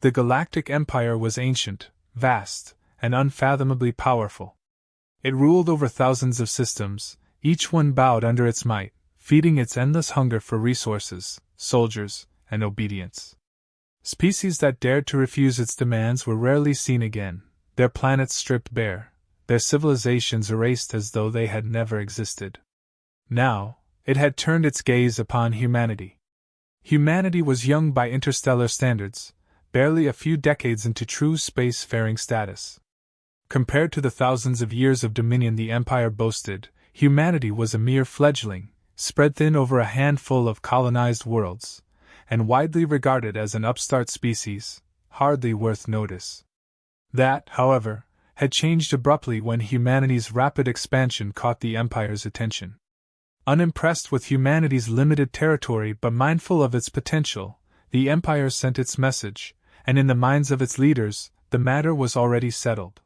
The Galactic Empire was ancient, vast, and unfathomably powerful. It ruled over thousands of systems, each one bowed under its might, feeding its endless hunger for resources, soldiers, and obedience. Species that dared to refuse its demands were rarely seen again, their planets stripped bare, their civilizations erased as though they had never existed. Now, it had turned its gaze upon humanity. Humanity was young by interstellar standards, barely a few decades into true spacefaring status. Compared to the thousands of years of dominion the Empire boasted, humanity was a mere fledgling, spread thin over a handful of colonized worlds, and widely regarded as an upstart species, hardly worth notice. That, however, had changed abruptly when humanity's rapid expansion caught the Empire's attention. Unimpressed with humanity's limited territory but mindful of its potential, the Empire sent its message, and in the minds of its leaders, the matter was already settled.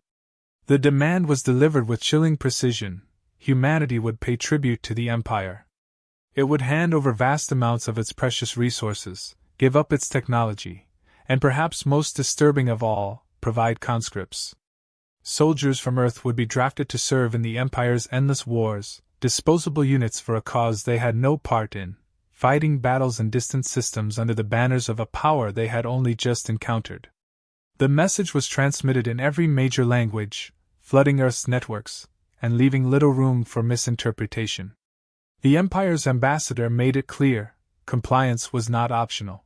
The demand was delivered with chilling precision: humanity would pay tribute to the Empire. It would hand over vast amounts of its precious resources, give up its technology, and perhaps most disturbing of all, provide conscripts. Soldiers from Earth would be drafted to serve in the Empire's endless wars, disposable units for a cause they had no part in, fighting battles in distant systems under the banners of a power they had only just encountered. The message was transmitted in every major language, flooding Earth's networks, and leaving little room for misinterpretation. The Empire's ambassador made it clear: compliance was not optional.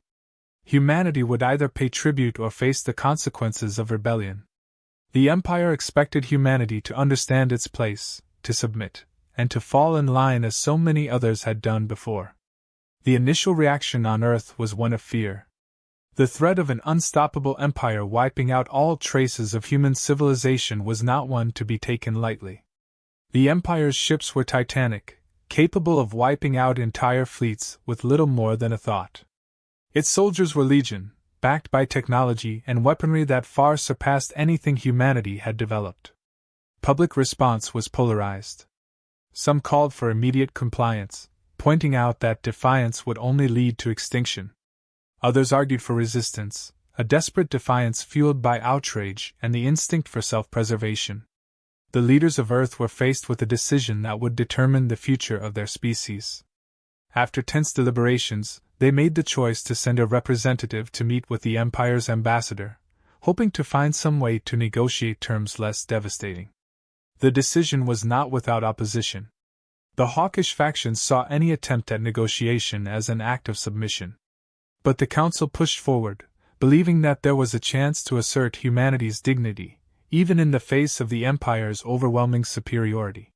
Humanity would either pay tribute or face the consequences of rebellion. The Empire expected humanity to understand its place, to submit, and to fall in line as so many others had done before. The initial reaction on Earth was one of fear. The threat of an unstoppable empire wiping out all traces of human civilization was not one to be taken lightly. The Empire's ships were titanic, capable of wiping out entire fleets with little more than a thought. Its soldiers were legion, backed by technology and weaponry that far surpassed anything humanity had developed. Public response was polarized. Some called for immediate compliance, pointing out that defiance would only lead to extinction. Others argued for resistance, a desperate defiance fueled by outrage and the instinct for self-preservation. The leaders of Earth were faced with a decision that would determine the future of their species. After tense deliberations, they made the choice to send a representative to meet with the Empire's ambassador, hoping to find some way to negotiate terms less devastating. The decision was not without opposition. The hawkish factions saw any attempt at negotiation as an act of submission. But the Council pushed forward, believing that there was a chance to assert humanity's dignity, even in the face of the Empire's overwhelming superiority.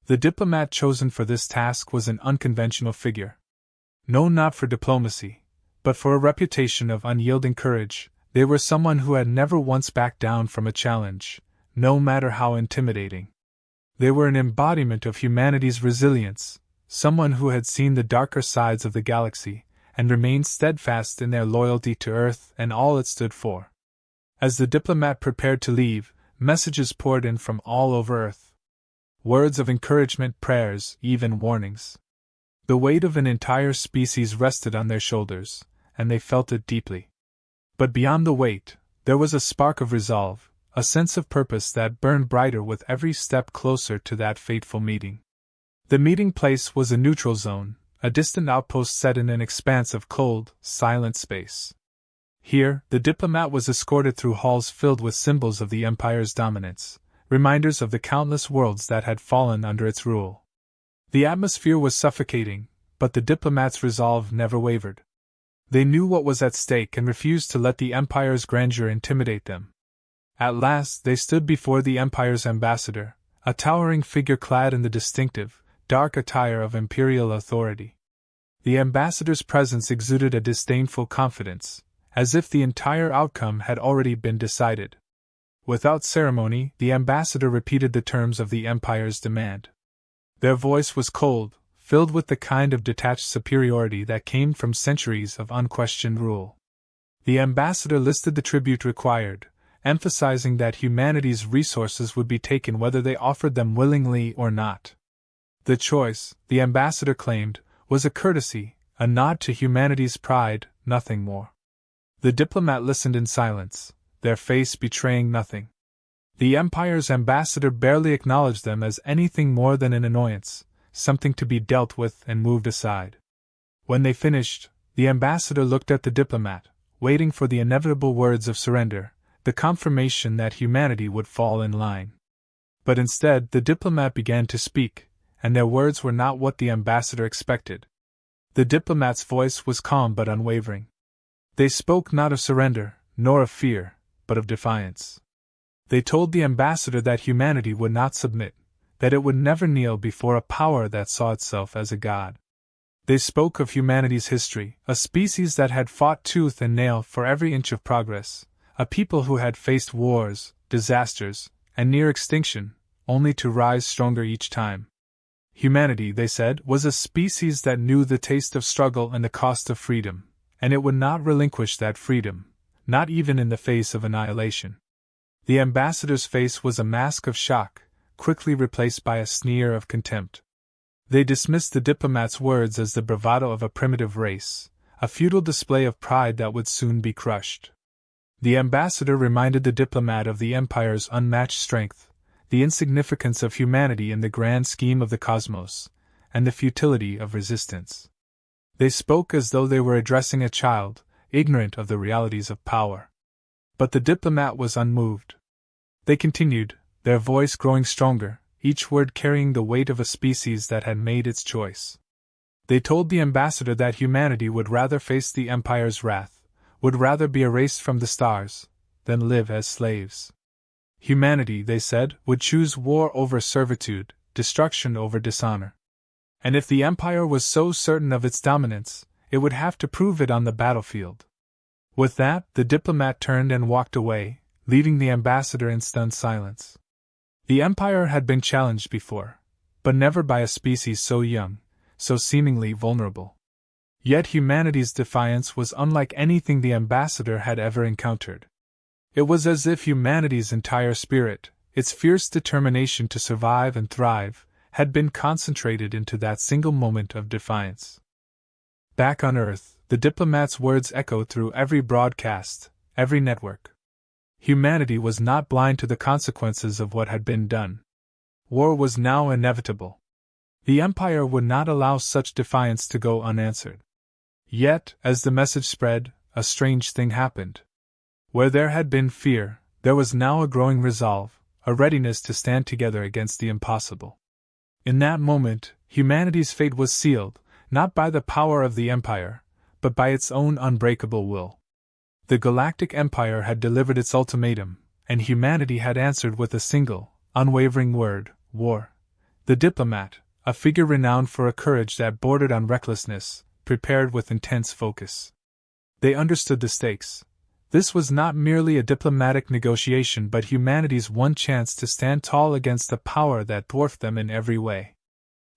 The diplomat chosen for this task was an unconventional figure. Known not for diplomacy, but for a reputation of unyielding courage, they were someone who had never once backed down from a challenge, no matter how intimidating. They were an embodiment of humanity's resilience, someone who had seen the darker sides of the galaxy, and remained steadfast in their loyalty to Earth and all it stood for. As the diplomat prepared to leave, messages poured in from all over Earth. Words of encouragement, prayers, even warnings. The weight of an entire species rested on their shoulders, and they felt it deeply. But beyond the weight, there was a spark of resolve, a sense of purpose that burned brighter with every step closer to that fateful meeting. The meeting place was a neutral zone, a distant outpost set in an expanse of cold, silent space. Here, the diplomat was escorted through halls filled with symbols of the Empire's dominance, reminders of the countless worlds that had fallen under its rule. The atmosphere was suffocating, but the diplomat's resolve never wavered. They knew what was at stake and refused to let the Empire's grandeur intimidate them. At last they stood before the Empire's ambassador, a towering figure clad in the distinctive, dark attire of imperial authority. The ambassador's presence exuded a disdainful confidence, as if the entire outcome had already been decided. Without ceremony, the ambassador repeated the terms of the Empire's demand. Their voice was cold, filled with the kind of detached superiority that came from centuries of unquestioned rule. The ambassador listed the tribute required, emphasizing that humanity's resources would be taken whether they offered them willingly or not. The choice, the ambassador claimed, was a courtesy, a nod to humanity's pride, nothing more. The diplomat listened in silence, their face betraying nothing. The Empire's ambassador barely acknowledged them as anything more than an annoyance, something to be dealt with, and moved aside. When they finished, the ambassador looked at the diplomat, waiting for the inevitable words of surrender, the confirmation that humanity would fall in line. But instead, the diplomat began to speak, and their words were not what the ambassador expected. The diplomat's voice was calm but unwavering. They spoke not of surrender, nor of fear, but of defiance. They told the ambassador that humanity would not submit, that it would never kneel before a power that saw itself as a god. They spoke of humanity's history, a species that had fought tooth and nail for every inch of progress, a people who had faced wars, disasters, and near extinction, only to rise stronger each time. Humanity, they said, was a species that knew the taste of struggle and the cost of freedom, and it would not relinquish that freedom, not even in the face of annihilation. The ambassador's face was a mask of shock, quickly replaced by a sneer of contempt. They dismissed the diplomat's words as the bravado of a primitive race, a futile display of pride that would soon be crushed. The ambassador reminded the diplomat of the Empire's unmatched strength, the insignificance of humanity in the grand scheme of the cosmos, and the futility of resistance. They spoke as though they were addressing a child, ignorant of the realities of power. But the diplomat was unmoved. They continued, their voice growing stronger, each word carrying the weight of a species that had made its choice. They told the ambassador that humanity would rather face the Empire's wrath, would rather be erased from the stars, than live as slaves. Humanity, they said, would choose war over servitude, destruction over dishonor. And if the Empire was so certain of its dominance, it would have to prove it on the battlefield. With that, the diplomat turned and walked away, leaving the ambassador in stunned silence. The Empire had been challenged before, but never by a species so young, so seemingly vulnerable. Yet humanity's defiance was unlike anything the ambassador had ever encountered. It was as if humanity's entire spirit, its fierce determination to survive and thrive, had been concentrated into that single moment of defiance. Back on Earth, the diplomat's words echoed through every broadcast, every network. Humanity was not blind to the consequences of what had been done. War was now inevitable. The Empire would not allow such defiance to go unanswered. Yet, as the message spread, a strange thing happened. Where there had been fear, there was now a growing resolve, a readiness to stand together against the impossible. In that moment, humanity's fate was sealed, not by the power of the Empire, but by its own unbreakable will. The Galactic Empire had delivered its ultimatum, and humanity had answered with a single, unwavering word: war. The diplomat, a figure renowned for a courage that bordered on recklessness, prepared with intense focus. They understood the stakes. This was not merely a diplomatic negotiation but humanity's one chance to stand tall against a power that dwarfed them in every way.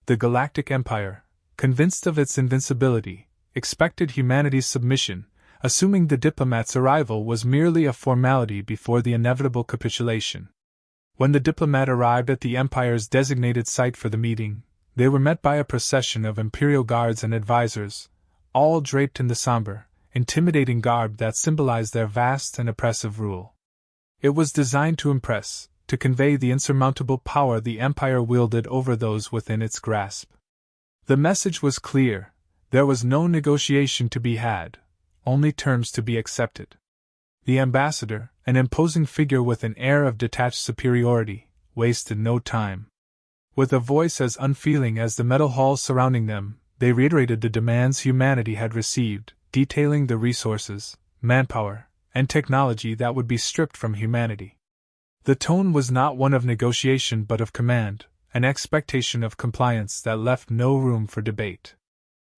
The Galactic Empire, convinced of its invincibility, expected humanity's submission, assuming the diplomat's arrival was merely a formality before the inevitable capitulation. When the diplomat arrived at the Empire's designated site for the meeting, they were met by a procession of imperial guards and advisors, all draped in the somber, intimidating garb that symbolized their vast and oppressive rule. It was designed to impress, to convey the insurmountable power the Empire wielded over those within its grasp. The message was clear: there was no negotiation to be had, only terms to be accepted. The ambassador, an imposing figure with an air of detached superiority, wasted no time. With a voice as unfeeling as the metal halls surrounding them, they reiterated the demands humanity had received, detailing the resources, manpower, and technology that would be stripped from humanity. The tone was not one of negotiation but of command, an expectation of compliance that left no room for debate.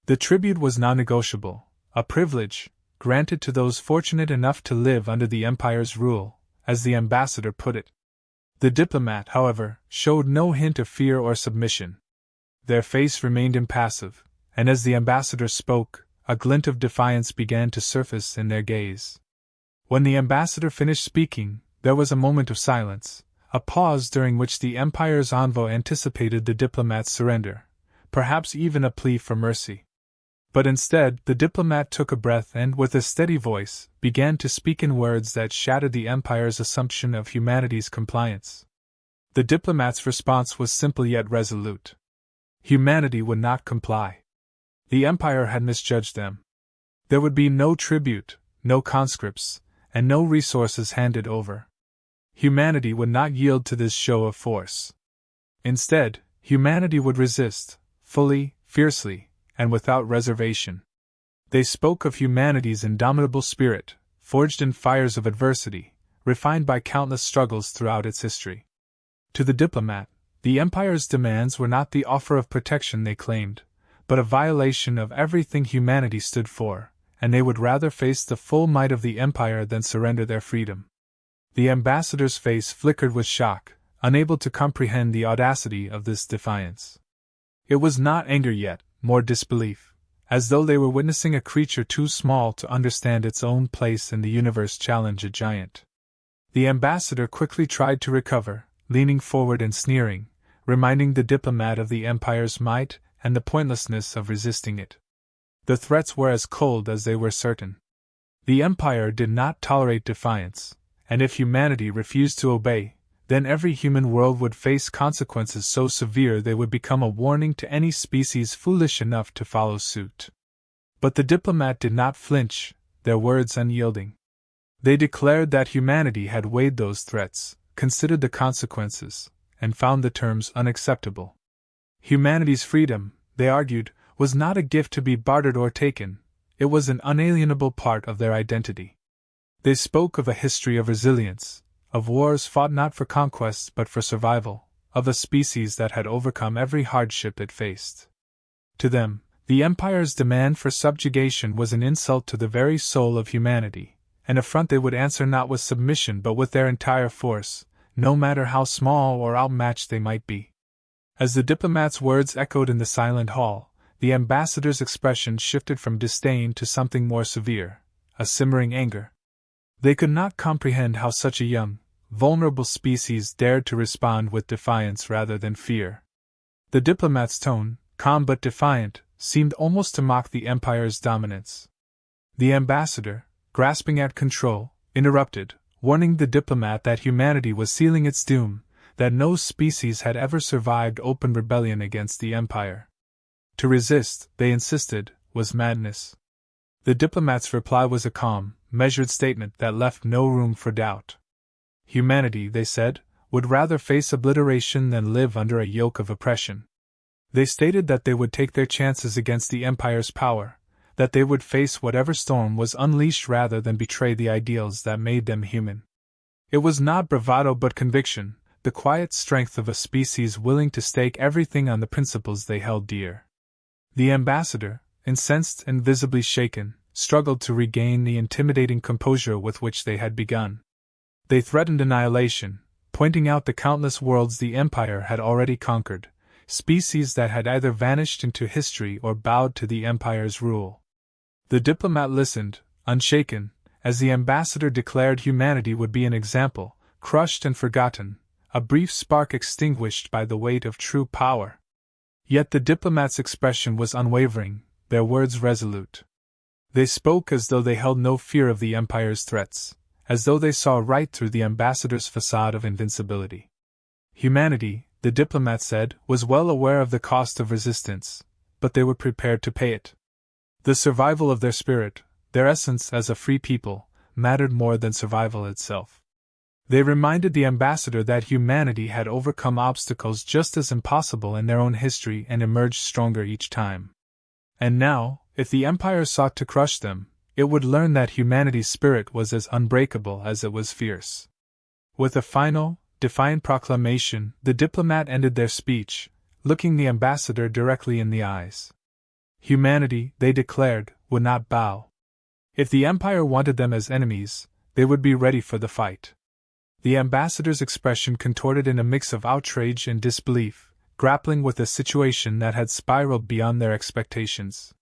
The tribute was non-negotiable, a privilege, granted to those fortunate enough to live under the Empire's rule, as the ambassador put it. The diplomat, however, showed no hint of fear or submission. Their face remained impassive, and as the ambassador spoke, a glint of defiance began to surface in their gaze. When the ambassador finished speaking, there was a moment of silence, a pause during which the Empire's envoy anticipated the diplomat's surrender, perhaps even a plea for mercy. But instead, the diplomat took a breath and, with a steady voice, began to speak in words that shattered the Empire's assumption of humanity's compliance. The diplomat's response was simple yet resolute. Humanity would not comply. The Empire had misjudged them. There would be no tribute, no conscripts, and no resources handed over. Humanity would not yield to this show of force. Instead, humanity would resist, fully, fiercely, and without reservation. They spoke of humanity's indomitable spirit, forged in fires of adversity, refined by countless struggles throughout its history. To the diplomat, the Empire's demands were not the offer of protection they claimed, but a violation of everything humanity stood for, and they would rather face the full might of the Empire than surrender their freedom. The ambassador's face flickered with shock, unable to comprehend the audacity of this defiance. It was not anger yet, more disbelief, as though they were witnessing a creature too small to understand its own place in the universe challenge a giant. The ambassador quickly tried to recover, leaning forward and sneering, reminding the diplomat of the Empire's might and the pointlessness of resisting it. The threats were as cold as they were certain. The Empire did not tolerate defiance, and if humanity refused to obey, then every human world would face consequences so severe they would become a warning to any species foolish enough to follow suit. But the diplomat did not flinch, their words unyielding. They declared that humanity had weighed those threats, considered the consequences, and found the terms unacceptable. Humanity's freedom, they argued, was not a gift to be bartered or taken, it was an unalienable part of their identity. They spoke of a history of resilience, of wars fought not for conquest but for survival, of a species that had overcome every hardship it faced. To them, the Empire's demand for subjugation was an insult to the very soul of humanity, an affront they would answer not with submission but with their entire force, no matter how small or outmatched they might be. As the diplomat's words echoed in the silent hall, the ambassador's expression shifted from disdain to something more severe, a simmering anger. They could not comprehend how such a young, vulnerable species dared to respond with defiance rather than fear. The diplomat's tone, calm but defiant, seemed almost to mock the Empire's dominance. The ambassador, grasping at control, interrupted, warning the diplomat that humanity was sealing its doom, that no species had ever survived open rebellion against the Empire. To resist, they insisted, was madness. The diplomat's reply was a calm, measured statement that left no room for doubt. Humanity, they said, would rather face obliteration than live under a yoke of oppression. They stated that they would take their chances against the Empire's power, that they would face whatever storm was unleashed rather than betray the ideals that made them human. It was not bravado but conviction, the quiet strength of a species willing to stake everything on the principles they held dear. The ambassador, incensed and visibly shaken, struggled to regain the intimidating composure with which they had begun. They threatened annihilation, pointing out the countless worlds the Empire had already conquered, species that had either vanished into history or bowed to the Empire's rule. The diplomat listened, unshaken, as the ambassador declared humanity would be an example, crushed and forgotten, a brief spark extinguished by the weight of true power. Yet the diplomat's expression was unwavering, their words resolute. They spoke as though they held no fear of the Empire's threats, as though they saw right through the ambassador's facade of invincibility. Humanity, the diplomat said, was well aware of the cost of resistance, but they were prepared to pay it. The survival of their spirit, their essence as a free people, mattered more than survival itself. They reminded the ambassador that humanity had overcome obstacles just as impossible in their own history and emerged stronger each time. And now, if the Empire sought to crush them, it would learn that humanity's spirit was as unbreakable as it was fierce. With a final, defiant proclamation, the diplomat ended their speech, looking the ambassador directly in the eyes. Humanity, they declared, would not bow. If the Empire wanted them as enemies, they would be ready for the fight. The ambassador's expression contorted in a mix of outrage and disbelief, grappling with a situation that had spiraled beyond their expectations.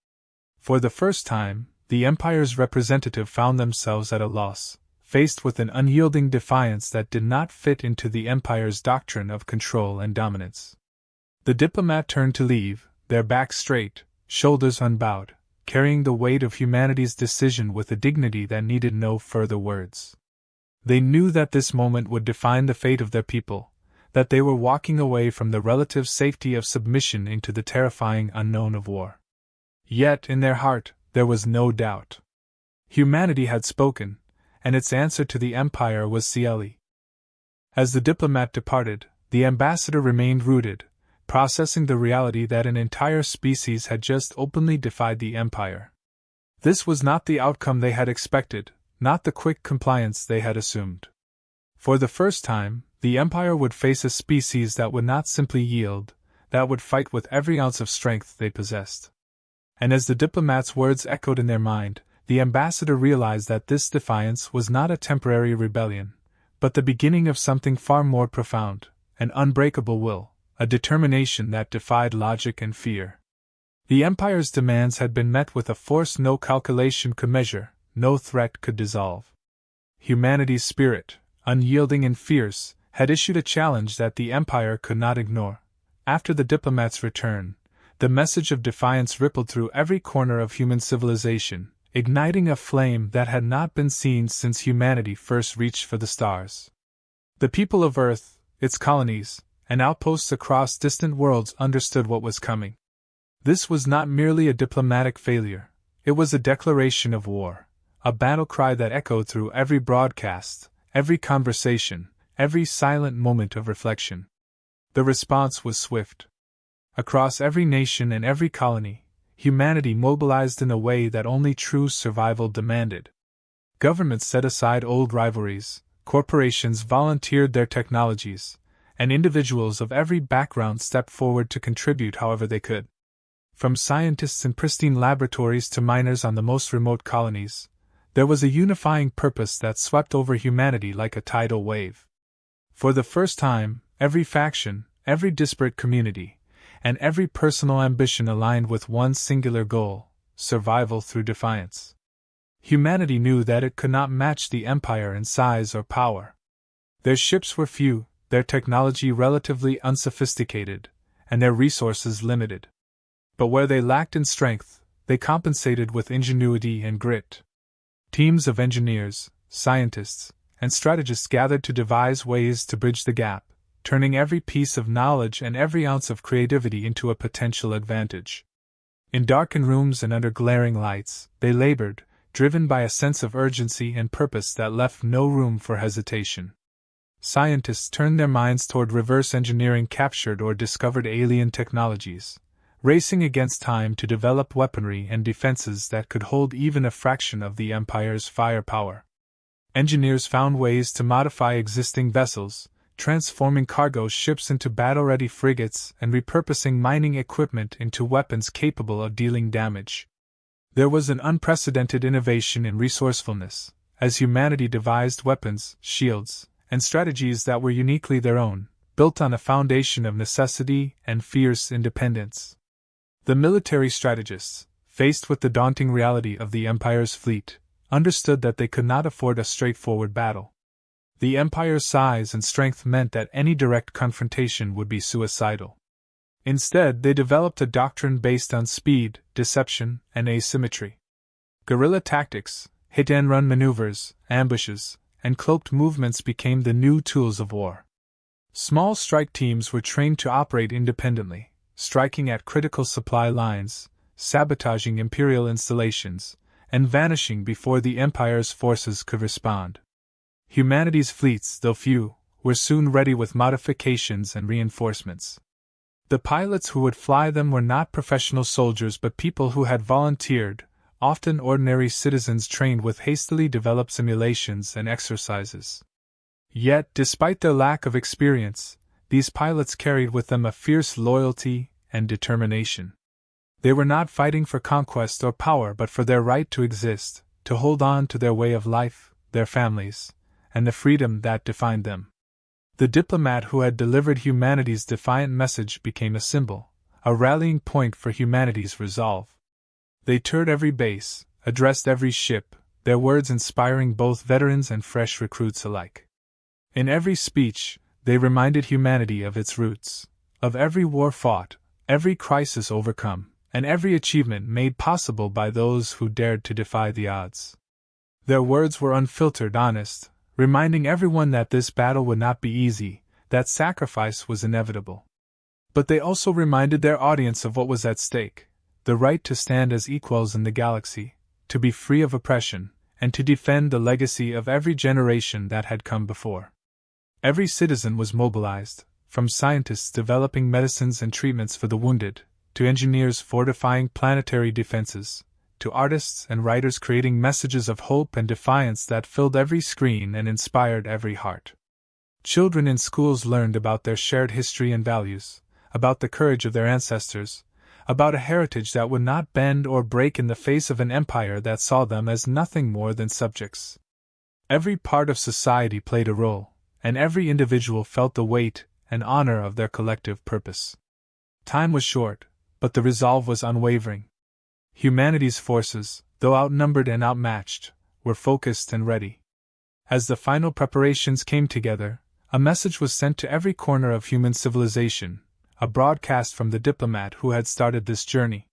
For the first time, the Empire's representative found themselves at a loss, faced with an unyielding defiance that did not fit into the Empire's doctrine of control and dominance. The diplomat turned to leave, their backs straight, shoulders unbowed, carrying the weight of humanity's decision with a dignity that needed no further words. They knew that this moment would define the fate of their people, that they were walking away from the relative safety of submission into the terrifying unknown of war. Yet, in their heart, there was no doubt. Humanity had spoken, and its answer to the Empire was CLE. As the diplomat departed, the ambassador remained rooted, processing the reality that an entire species had just openly defied the Empire. This was not the outcome they had expected, not the quick compliance they had assumed. For the first time, the Empire would face a species that would not simply yield, that would fight with every ounce of strength they possessed. And as the diplomat's words echoed in their mind, the ambassador realized that this defiance was not a temporary rebellion, but the beginning of something far more profound, an unbreakable will, a determination that defied logic and fear. The Empire's demands had been met with a force no calculation could measure, no threat could dissolve. Humanity's spirit, unyielding and fierce, had issued a challenge that the Empire could not ignore. After the diplomat's return, the message of defiance rippled through every corner of human civilization, igniting a flame that had not been seen since humanity first reached for the stars. The people of Earth, its colonies, and outposts across distant worlds understood what was coming. This was not merely a diplomatic failure, it was a declaration of war, a battle cry that echoed through every broadcast, every conversation, every silent moment of reflection. The response was swift. Across every nation and every colony, humanity mobilized in a way that only true survival demanded. Governments set aside old rivalries, corporations volunteered their technologies, and individuals of every background stepped forward to contribute however they could. From scientists in pristine laboratories to miners on the most remote colonies, there was a unifying purpose that swept over humanity like a tidal wave. For the first time, every faction, every disparate community, and every personal ambition aligned with one singular goal: survival through defiance. Humanity knew that it could not match the Empire in size or power. Their ships were few, their technology relatively unsophisticated, and their resources limited. But where they lacked in strength, they compensated with ingenuity and grit. Teams of engineers, scientists, and strategists gathered to devise ways to bridge the gap, turning every piece of knowledge and every ounce of creativity into a potential advantage. In darkened rooms and under glaring lights, they labored, driven by a sense of urgency and purpose that left no room for hesitation. Scientists turned their minds toward reverse engineering captured or discovered alien technologies, racing against time to develop weaponry and defenses that could hold even a fraction of the Empire's firepower. Engineers found ways to modify existing vessels, transforming cargo ships into battle-ready frigates and repurposing mining equipment into weapons capable of dealing damage. There was an unprecedented innovation in resourcefulness, as humanity devised weapons, shields, and strategies that were uniquely their own, built on a foundation of necessity and fierce independence. The military strategists, faced with the daunting reality of the Empire's fleet, understood that they could not afford a straightforward battle. The Empire's size and strength meant that any direct confrontation would be suicidal. Instead, they developed a doctrine based on speed, deception, and asymmetry. Guerrilla tactics, hit-and-run maneuvers, ambushes, and cloaked movements became the new tools of war. Small strike teams were trained to operate independently, striking at critical supply lines, sabotaging Imperial installations, and vanishing before the Empire's forces could respond. Humanity's fleets, though few, were soon ready with modifications and reinforcements. The pilots who would fly them were not professional soldiers but people who had volunteered, often ordinary citizens trained with hastily developed simulations and exercises. Yet, despite their lack of experience, these pilots carried with them a fierce loyalty and determination. They were not fighting for conquest or power but for their right to exist, to hold on to their way of life, their families, and the freedom that defined them. The diplomat who had delivered humanity's defiant message became a symbol, a rallying point for humanity's resolve. They toured every base, addressed every ship, their words inspiring both veterans and fresh recruits alike. In every speech, they reminded humanity of its roots, of every war fought, every crisis overcome, and every achievement made possible by those who dared to defy the odds. Their words were unfiltered, honest, reminding everyone that this battle would not be easy, that sacrifice was inevitable. But they also reminded their audience of what was at stake: the right to stand as equals in the galaxy, to be free of oppression, and to defend the legacy of every generation that had come before. Every citizen was mobilized, from scientists developing medicines and treatments for the wounded, to engineers fortifying planetary defenses, to artists and writers creating messages of hope and defiance that filled every screen and inspired every heart. Children in schools learned about their shared history and values, about the courage of their ancestors, about a heritage that would not bend or break in the face of an empire that saw them as nothing more than subjects. Every part of society played a role, and every individual felt the weight and honor of their collective purpose. Time was short, but the resolve was unwavering. Humanity's forces, though outnumbered and outmatched, were focused and ready. As the final preparations came together, a message was sent to every corner of human civilization, a broadcast from the Diplomat who had started this journey.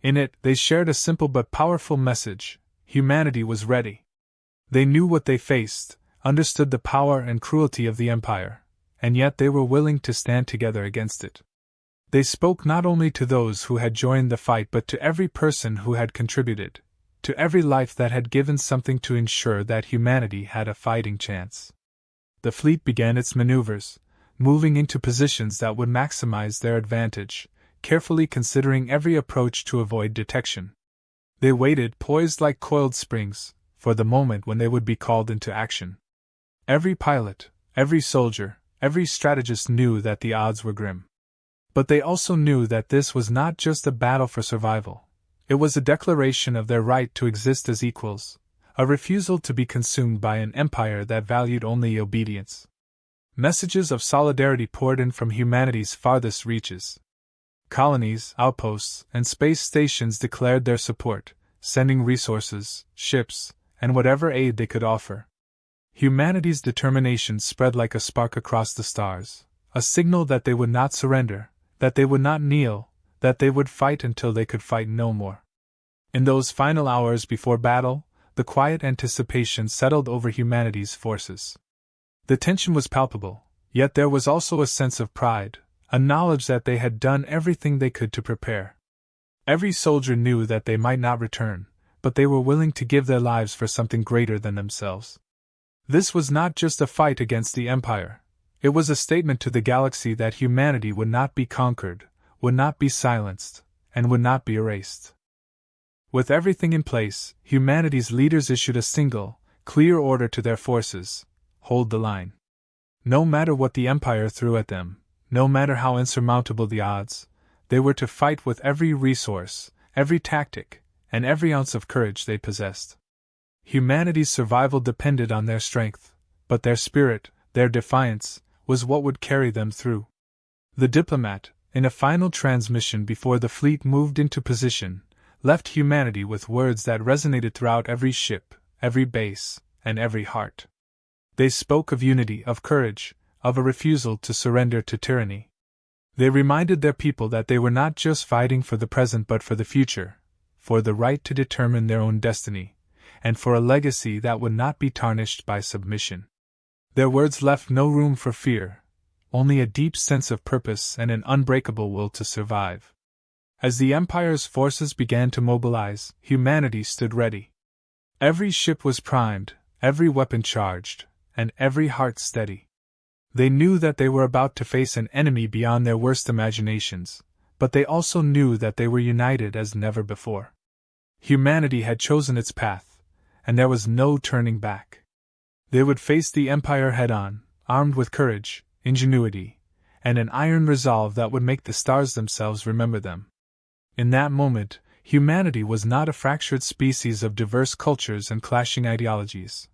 In it, they shared a simple but powerful message: humanity was ready. They knew what they faced, understood the power and cruelty of the Empire, and yet they were willing to stand together against it. They spoke not only to those who had joined the fight but to every person who had contributed, to every life that had given something to ensure that humanity had a fighting chance. The fleet began its maneuvers, moving into positions that would maximize their advantage, carefully considering every approach to avoid detection. They waited, poised like coiled springs, for the moment when they would be called into action. Every pilot, every soldier, every strategist knew that the odds were grim. But they also knew that this was not just a battle for survival. It was a declaration of their right to exist as equals, a refusal to be consumed by an empire that valued only obedience. Messages of solidarity poured in from humanity's farthest reaches. Colonies, outposts, and space stations declared their support, sending resources, ships, and whatever aid they could offer. Humanity's determination spread like a spark across the stars, a signal that they would not surrender, that they would not kneel, that they would fight until they could fight no more. In those final hours before battle, the quiet anticipation settled over humanity's forces. The tension was palpable, yet there was also a sense of pride, a knowledge that they had done everything they could to prepare. Every soldier knew that they might not return, but they were willing to give their lives for something greater than themselves. This was not just a fight against the Empire. It was a statement to the galaxy that humanity would not be conquered, would not be silenced, and would not be erased. With everything in place, humanity's leaders issued a single, clear order to their forces: hold the line. No matter what the Empire threw at them, no matter how insurmountable the odds, they were to fight with every resource, every tactic, and every ounce of courage they possessed. Humanity's survival depended on their strength, but their spirit, their defiance, was what would carry them through. The Diplomat, in a final transmission before the fleet moved into position, left humanity with words that resonated throughout every ship, every base, and every heart. They spoke of unity, of courage, of a refusal to surrender to tyranny. They reminded their people that they were not just fighting for the present but for the future, for the right to determine their own destiny, and for a legacy that would not be tarnished by submission. Their words left no room for fear, only a deep sense of purpose and an unbreakable will to survive. As the Empire's forces began to mobilize, humanity stood ready. Every ship was primed, every weapon charged, and every heart steady. They knew that they were about to face an enemy beyond their worst imaginations, but they also knew that they were united as never before. Humanity had chosen its path, and there was no turning back. They would face the Empire head-on, armed with courage, ingenuity, and an iron resolve that would make the stars themselves remember them. In that moment, humanity was not a fractured species of diverse cultures and clashing ideologies.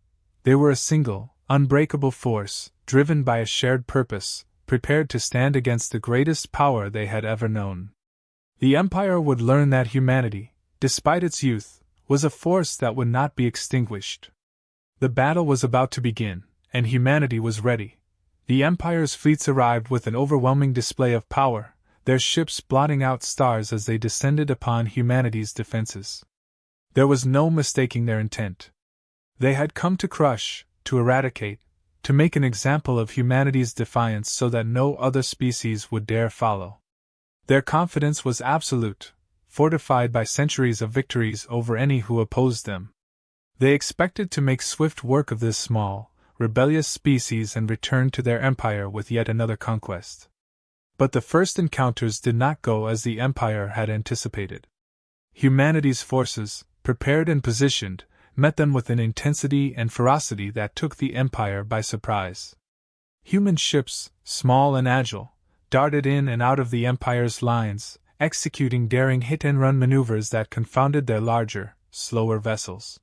They were a single, unbreakable force, driven by a shared purpose, prepared to stand against the greatest power they had ever known. The Empire would learn that humanity, despite its youth, was a force that would not be extinguished. The battle was about to begin, and humanity was ready. The Empire's fleets arrived with an overwhelming display of power, their ships blotting out stars as they descended upon humanity's defenses. There was no mistaking their intent. They had come to crush, to eradicate, to make an example of humanity's defiance so that no other species would dare follow. Their confidence was absolute, fortified by centuries of victories over any who opposed them. They expected to make swift work of this small, rebellious species and return to their empire with yet another conquest. But the first encounters did not go as the empire had anticipated. Humanity's forces, prepared and positioned, met them with an intensity and ferocity that took the empire by surprise. Human ships, small and agile, darted in and out of the empire's lines, executing daring hit-and-run maneuvers that confounded their larger, slower vessels.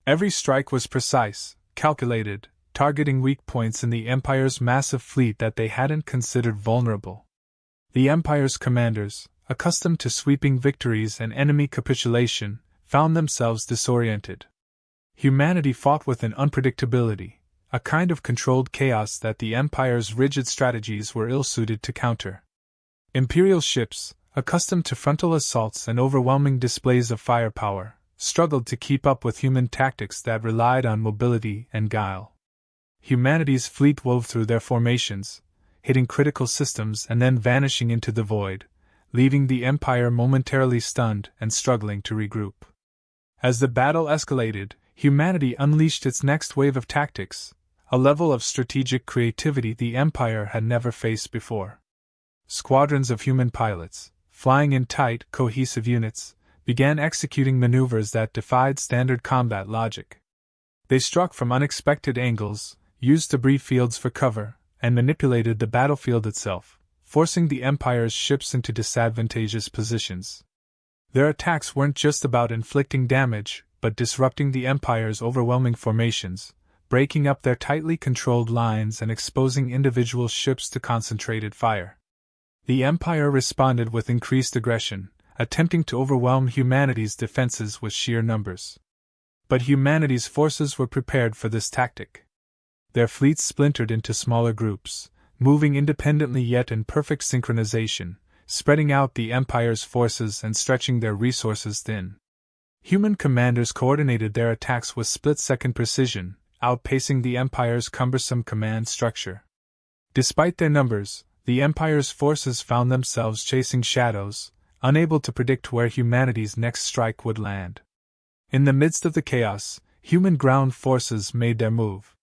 Every strike was precise, calculated, targeting weak points in the empire's massive fleet that they hadn't considered vulnerable. The empire's commanders, accustomed to sweeping victories and enemy capitulation, found themselves disoriented. Humanity fought with an unpredictability, a kind of controlled chaos that the Empire's rigid strategies were ill-suited to counter. Imperial ships, accustomed to frontal assaults and overwhelming displays of firepower, struggled to keep up with human tactics that relied on mobility and guile. Humanity's fleet wove through their formations, hitting critical systems and then vanishing into the void, leaving the Empire momentarily stunned and struggling to regroup. As the battle escalated, humanity unleashed its next wave of tactics, a level of strategic creativity the Empire had never faced before. Squadrons of human pilots, flying in tight, cohesive units, began executing maneuvers that defied standard combat logic. They struck from unexpected angles, used debris fields for cover, and manipulated the battlefield itself, forcing the Empire's ships into disadvantageous positions. Their attacks weren't just about inflicting damage, but disrupting the Empire's overwhelming formations, breaking up their tightly controlled lines and exposing individual ships to concentrated fire. The Empire responded with increased aggression, attempting to overwhelm humanity's defenses with sheer numbers. But humanity's forces were prepared for this tactic. Their fleets splintered into smaller groups, moving independently yet in perfect synchronization, spreading out the Empire's forces and stretching their resources thin. Human commanders coordinated their attacks with split-second precision, outpacing the Empire's cumbersome command structure. Despite their numbers, the Empire's forces found themselves chasing shadows, unable to predict where humanity's next strike would land. In the midst of the chaos, human ground forces made their move.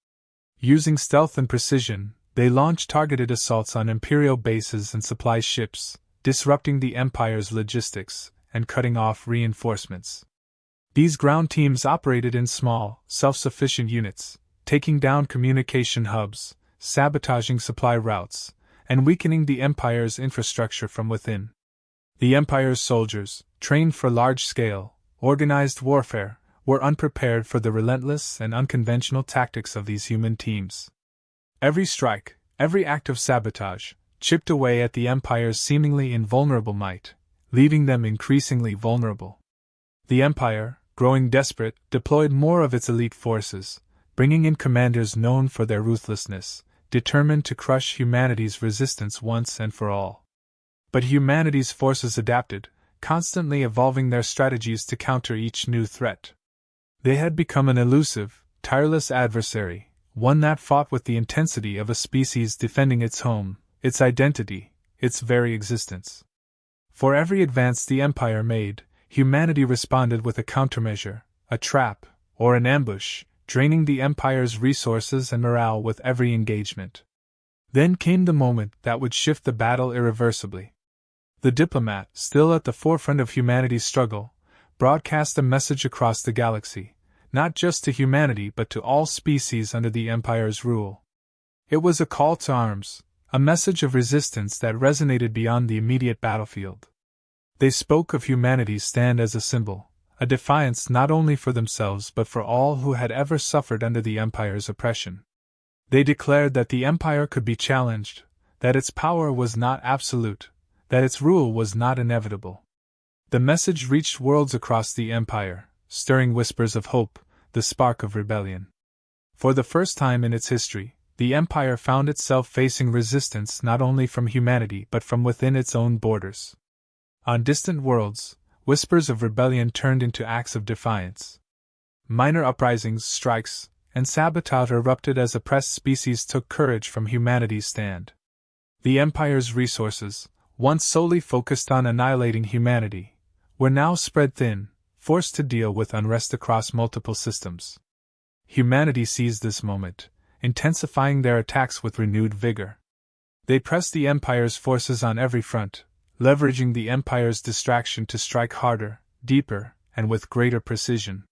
Using stealth and precision, they launched targeted assaults on Imperial bases and supply ships, disrupting the Empire's logistics and cutting off reinforcements. These ground teams operated in small, self-sufficient units, taking down communication hubs, sabotaging supply routes, and weakening the Empire's infrastructure from within. The Empire's soldiers, trained for large-scale, organized warfare, were unprepared for the relentless and unconventional tactics of these human teams. Every strike, every act of sabotage, chipped away at the Empire's seemingly invulnerable might, leaving them increasingly vulnerable. The Empire, growing desperate, deployed more of its elite forces, bringing in commanders known for their ruthlessness, determined to crush humanity's resistance once and for all. But humanity's forces adapted, constantly evolving their strategies to counter each new threat. They had become an elusive, tireless adversary, one that fought with the intensity of a species defending its home, its identity, its very existence. For every advance the Empire made, humanity responded with a countermeasure, a trap, or an ambush, draining the Empire's resources and morale with every engagement. Then came the moment that would shift the battle irreversibly. The Diplomat, still at the forefront of humanity's struggle, broadcast a message across the galaxy, not just to humanity but to all species under the Empire's rule. It was a call to arms, a message of resistance that resonated beyond the immediate battlefield. They spoke of humanity's stand as a symbol, a defiance not only for themselves but for all who had ever suffered under the Empire's oppression. They declared that the Empire could be challenged, that its power was not absolute, that its rule was not inevitable. The message reached worlds across the Empire, stirring whispers of hope, the spark of rebellion. For the first time in its history, the Empire found itself facing resistance not only from humanity but from within its own borders. On distant worlds, whispers of rebellion turned into acts of defiance. Minor uprisings, strikes, and sabotage erupted as oppressed species took courage from humanity's stand. The Empire's resources, once solely focused on annihilating humanity, were now spread thin, forced to deal with unrest across multiple systems. Humanity seized this moment, intensifying their attacks with renewed vigor. They pressed the Empire's forces on every front, leveraging the Empire's distraction to strike harder, deeper, and with greater precision.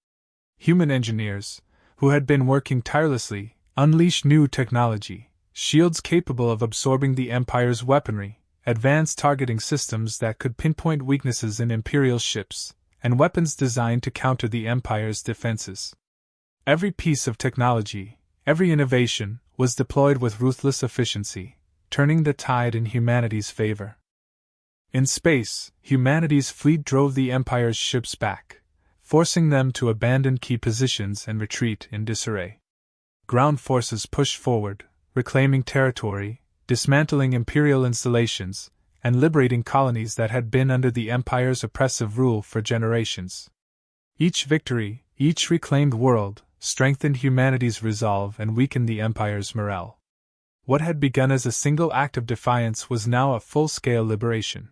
Human engineers, who had been working tirelessly, unleashed new technology, shields capable of absorbing the Empire's weaponry, advanced targeting systems that could pinpoint weaknesses in Imperial ships, and weapons designed to counter the Empire's defenses. Every piece of technology, every innovation, was deployed with ruthless efficiency, turning the tide in humanity's favor. In space, humanity's fleet drove the Empire's ships back, forcing them to abandon key positions and retreat in disarray. Ground forces pushed forward, reclaiming territory, dismantling Imperial installations, and liberating colonies that had been under the Empire's oppressive rule for generations. Each victory, each reclaimed world, strengthened humanity's resolve and weakened the Empire's morale. What had begun as a single act of defiance was now a full-scale liberation.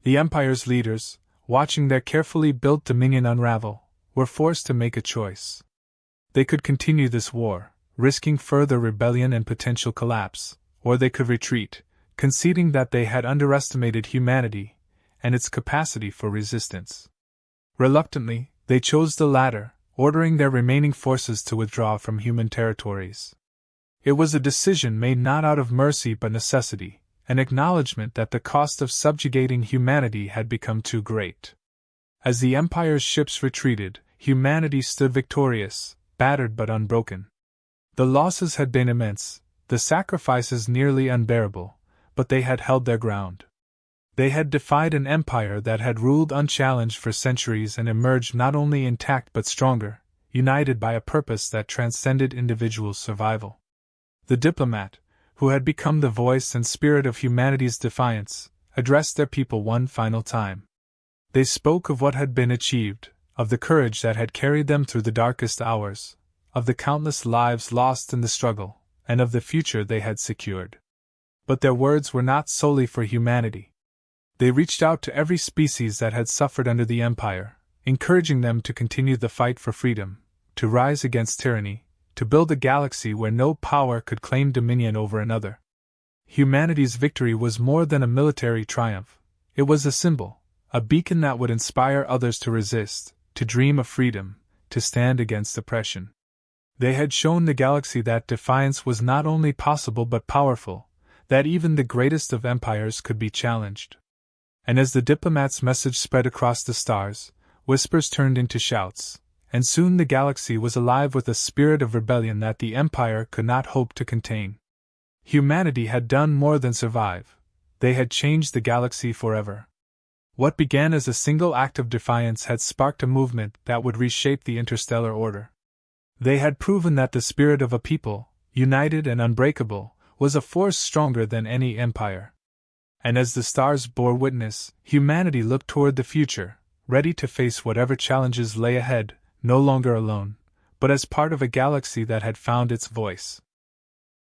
The Empire's leaders, watching their carefully built dominion unravel, were forced to make a choice. They could continue this war, risking further rebellion and potential collapse, or they could retreat, conceding that they had underestimated humanity and its capacity for resistance. Reluctantly, they chose the latter, ordering their remaining forces to withdraw from human territories. It was a decision made not out of mercy but necessity, an acknowledgement that the cost of subjugating humanity had become too great. As the Empire's ships retreated, humanity stood victorious, battered but unbroken. The losses had been immense, the sacrifices nearly unbearable, but they had held their ground. They had defied an empire that had ruled unchallenged for centuries and emerged not only intact but stronger, united by a purpose that transcended individual survival. The Diplomat, who had become the voice and spirit of humanity's defiance, addressed their people one final time. They spoke of what had been achieved, of the courage that had carried them through the darkest hours, of the countless lives lost in the struggle, and of the future they had secured. But their words were not solely for humanity. They reached out to every species that had suffered under the Empire, encouraging them to continue the fight for freedom, to rise against tyranny, to build a galaxy where no power could claim dominion over another. Humanity's victory was more than a military triumph. It was a symbol, a beacon that would inspire others to resist, to dream of freedom, to stand against oppression. They had shown the galaxy that defiance was not only possible but powerful, that even the greatest of empires could be challenged. And as the Diplomat's message spread across the stars, whispers turned into shouts, and soon the galaxy was alive with a spirit of rebellion that the Empire could not hope to contain. Humanity had done more than survive. They had changed the galaxy forever. What began as a single act of defiance had sparked a movement that would reshape the interstellar order. They had proven that the spirit of a people, united and unbreakable, was a force stronger than any empire. And as the stars bore witness, humanity looked toward the future, ready to face whatever challenges lay ahead, no longer alone, but as part of a galaxy that had found its voice.